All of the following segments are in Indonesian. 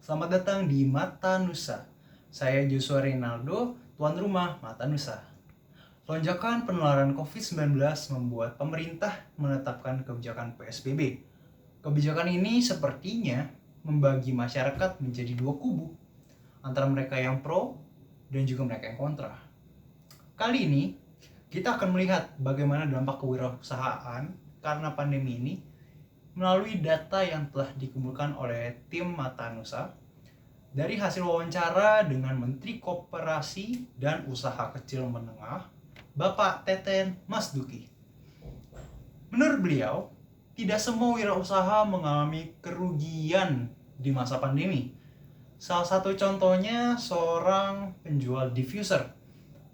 Selamat datang di Mata Nusa. Saya Joshua Reynaldo, tuan rumah Mata Nusa. Lonjakan penularan COVID-19 membuat pemerintah menetapkan kebijakan PSBB. Kebijakan ini sepertinya membagi masyarakat menjadi dua kubu, antara mereka yang pro dan juga mereka yang kontra. Kali ini, kita akan melihat bagaimana dampak kewirausahaan karena pandemi ini melalui data yang telah dikumpulkan oleh tim Mata Nusa dari hasil wawancara dengan Menteri Koperasi dan Usaha Kecil Menengah, Bapak Teten Mas Duki. Menurut beliau, tidak semua wirausaha mengalami kerugian di masa pandemi. Salah satu contohnya seorang penjual diffuser.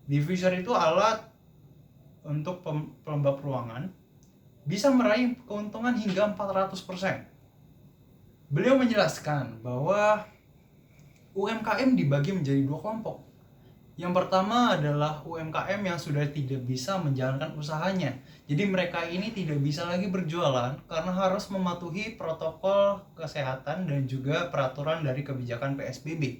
Diffuser itu alat untuk pelembab ruangan, bisa meraih keuntungan hingga 400%. Beliau menjelaskan bahwa UMKM dibagi menjadi dua kelompok. Yang pertama adalah UMKM yang sudah tidak bisa menjalankan usahanya. Jadi mereka ini tidak bisa lagi berjualan karena harus mematuhi protokol kesehatan dan juga peraturan dari kebijakan PSBB.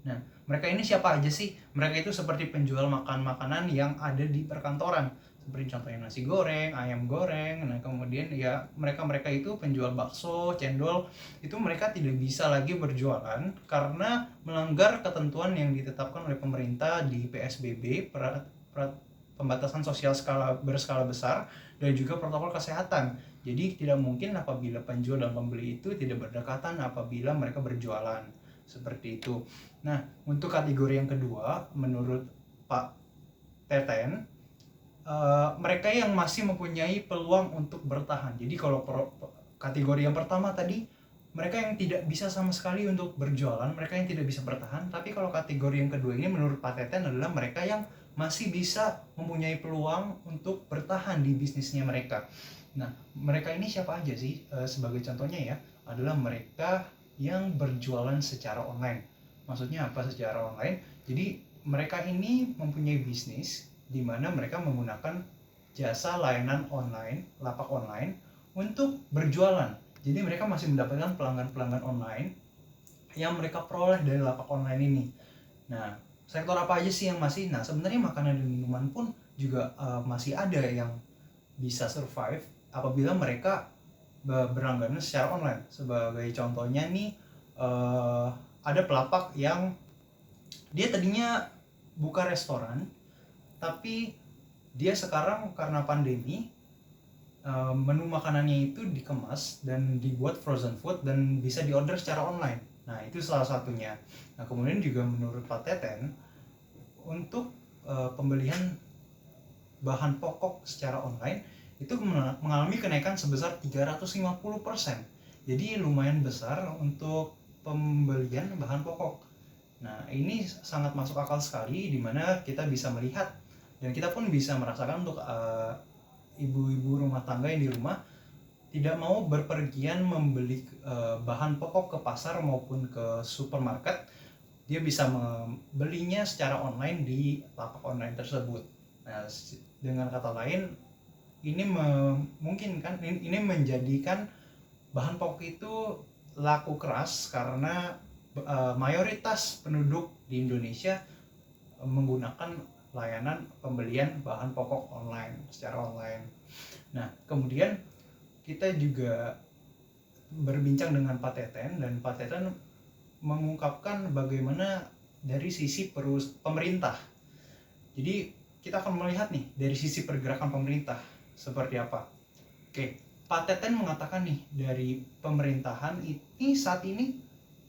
Nah, mereka ini siapa aja sih? Mereka itu seperti penjual makanan-makanan yang ada di perkantoran. Seperti contohnya nasi goreng, ayam goreng. Nah, kemudian ya mereka itu penjual bakso, cendol, itu mereka tidak bisa lagi berjualan karena melanggar ketentuan yang ditetapkan oleh pemerintah di PSBB, pembatasan sosial berskala besar, dan juga protokol kesehatan. Jadi tidak mungkin apabila penjual dan pembeli itu tidak berdekatan apabila mereka berjualan. Seperti itu. Nah, untuk kategori yang kedua, menurut Pak Teten, mereka yang masih mempunyai peluang untuk bertahan. Jadi kalau kategori yang pertama tadi, mereka yang tidak bisa sama sekali untuk berjualan, mereka yang tidak bisa bertahan. Tapi kalau kategori yang kedua ini menurut Pak Teten adalah mereka yang masih bisa mempunyai peluang untuk bertahan di bisnisnya mereka. Nah, mereka ini siapa aja sih? Sebagai contohnya ya, adalah mereka yang berjualan secara online. Maksudnya apa secara online? Jadi mereka ini mempunyai bisnis di mana mereka menggunakan jasa layanan online, lapak online untuk berjualan. Jadi mereka masih mendapatkan pelanggan-pelanggan online yang mereka peroleh dari lapak online ini. Nah, sektor apa aja sih yang masih? Nah, sebenarnya makanan dan minuman pun juga masih ada yang bisa survive apabila mereka berlangganan secara online. Sebagai contohnya nih, ada pelapak yang dia tadinya buka restoran, tapi dia sekarang karena pandemi, menu makanannya itu dikemas dan dibuat frozen food dan bisa diorder secara online. Nah, itu salah satunya. Nah, kemudian juga menurut Pak Teten, untuk pembelian bahan pokok secara online itu mengalami kenaikan sebesar 350%. Jadi lumayan besar untuk pembelian bahan pokok. Nah, ini sangat masuk akal sekali di mana kita bisa melihat dan kita pun bisa merasakan untuk ibu-ibu rumah tangga yang di rumah tidak mau berpergian membeli bahan pokok ke pasar maupun ke supermarket. Dia bisa membelinya secara online di lapak online tersebut. Nah, dengan kata lain, ini memungkinkan, ini menjadikan bahan pokok itu laku keras karena mayoritas penduduk di Indonesia menggunakan layanan pembelian bahan pokok online secara online. Nah, kemudian kita juga berbincang dengan Pak Teten dan Pak Teten mengungkapkan bagaimana dari sisi pemerintah. Jadi kita akan melihat nih dari sisi pergerakan pemerintah seperti apa. Oke, Pak Teten mengatakan nih dari pemerintahan ini saat ini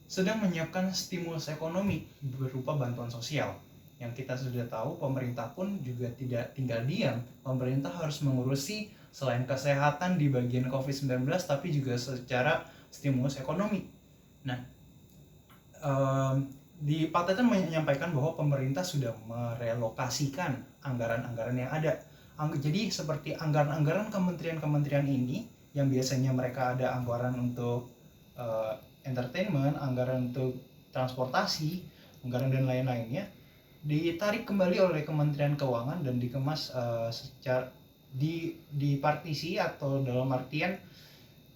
sedang menyiapkan stimulus ekonomi berupa bantuan sosial. Yang kita sudah tahu, pemerintah pun juga tidak tinggal diam. Pemerintah harus mengurusi selain kesehatan di bagian COVID-19, tapi juga secara stimulus ekonomi. Nah, di Pak Teten menyampaikan bahwa pemerintah sudah merelokasikan anggaran-anggaran yang ada. Jadi seperti anggaran-anggaran kementerian-kementerian ini, yang biasanya mereka ada anggaran untuk entertainment, anggaran untuk transportasi, anggaran dan lain-lainnya, ditarik kembali oleh Kementerian Keuangan dan dikemas secara di partisi atau dalam artian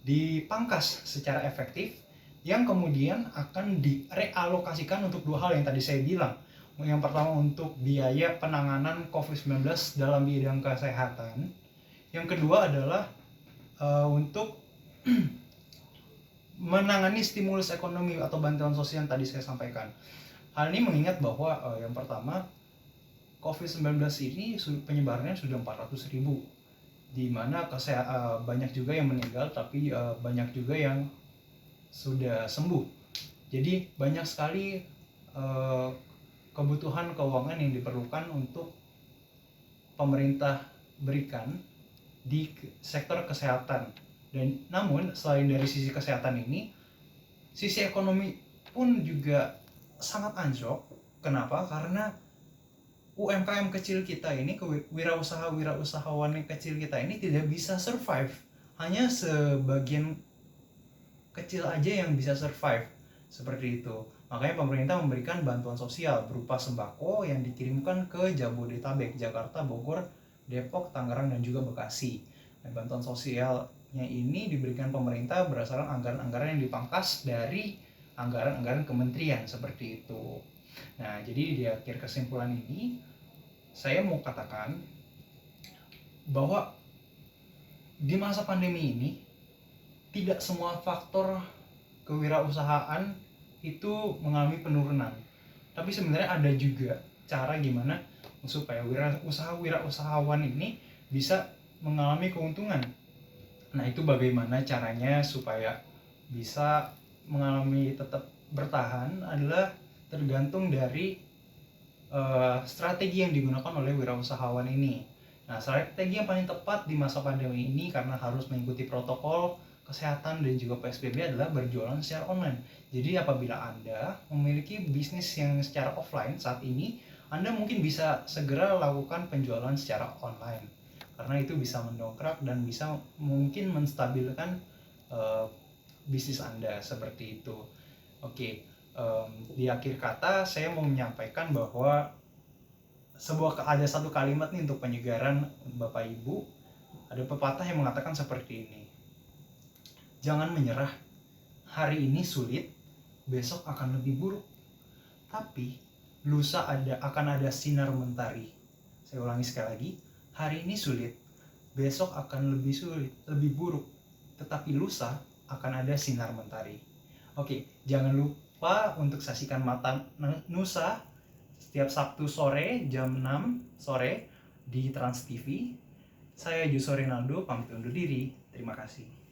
dipangkas secara efektif yang kemudian akan direalokasikan untuk dua hal yang tadi saya bilang. Yang pertama untuk biaya penanganan COVID-19 dalam bidang kesehatan. Yang kedua adalah untuk menangani stimulus ekonomi atau bantuan sosial yang tadi saya sampaikan. Hal ini mengingat bahwa yang pertama COVID-19 ini penyebarannya sudah 400.000, di mana banyak juga yang meninggal, tapi banyak juga yang sudah sembuh. Jadi banyak sekali kebutuhan keuangan yang diperlukan untuk pemerintah berikan di sektor kesehatan. Dan namun selain dari sisi kesehatan ini, sisi ekonomi pun juga sangat anjlok. Kenapa? Karena UMKM kecil kita ini, wirausahawan kecil kita ini tidak bisa survive. Hanya sebagian kecil aja yang bisa survive, seperti itu. Makanya pemerintah memberikan bantuan sosial berupa sembako yang dikirimkan ke Jabodetabek, Jakarta, Bogor, Depok, Tangerang, dan juga Bekasi. Nah, bantuan sosialnya ini diberikan pemerintah berdasarkan anggaran-anggaran yang dipangkas dari anggaran-anggaran kementerian, seperti itu. Nah, jadi di akhir kesimpulan ini, saya mau katakan bahwa di masa pandemi ini, tidak semua faktor kewirausahaan itu mengalami penurunan. Tapi sebenarnya ada juga cara gimana supaya wirausahawan ini bisa mengalami keuntungan. Nah, itu bagaimana caranya supaya bisa mengalami tetap bertahan adalah tergantung dari strategi yang digunakan oleh wirausahawan ini. Nah, strategi yang paling tepat di masa pandemi ini karena harus mengikuti protokol kesehatan dan juga PSBB adalah berjualan secara online. Jadi apabila Anda memiliki bisnis yang secara offline saat ini, Anda mungkin bisa segera lakukan penjualan secara online. Karena itu bisa mendongkrak dan bisa mungkin menstabilkan bisnis Anda, seperti itu. Oke. Di akhir kata saya mau menyampaikan bahwa ada satu kalimat nih untuk penyegaran Bapak Ibu. Ada pepatah yang mengatakan seperti ini: jangan menyerah, hari ini sulit, besok akan lebih buruk, tapi lusa akan ada sinar mentari. Saya ulangi sekali lagi, hari ini sulit, besok akan lebih sulit, lebih buruk, tetapi lusa akan ada sinar mentari. Oke, jangan lupa untuk saksikan Mata Nusa setiap Sabtu sore jam 6 sore di Trans TV. Saya Juswo Rinaldo, pamit undur diri. Terima kasih.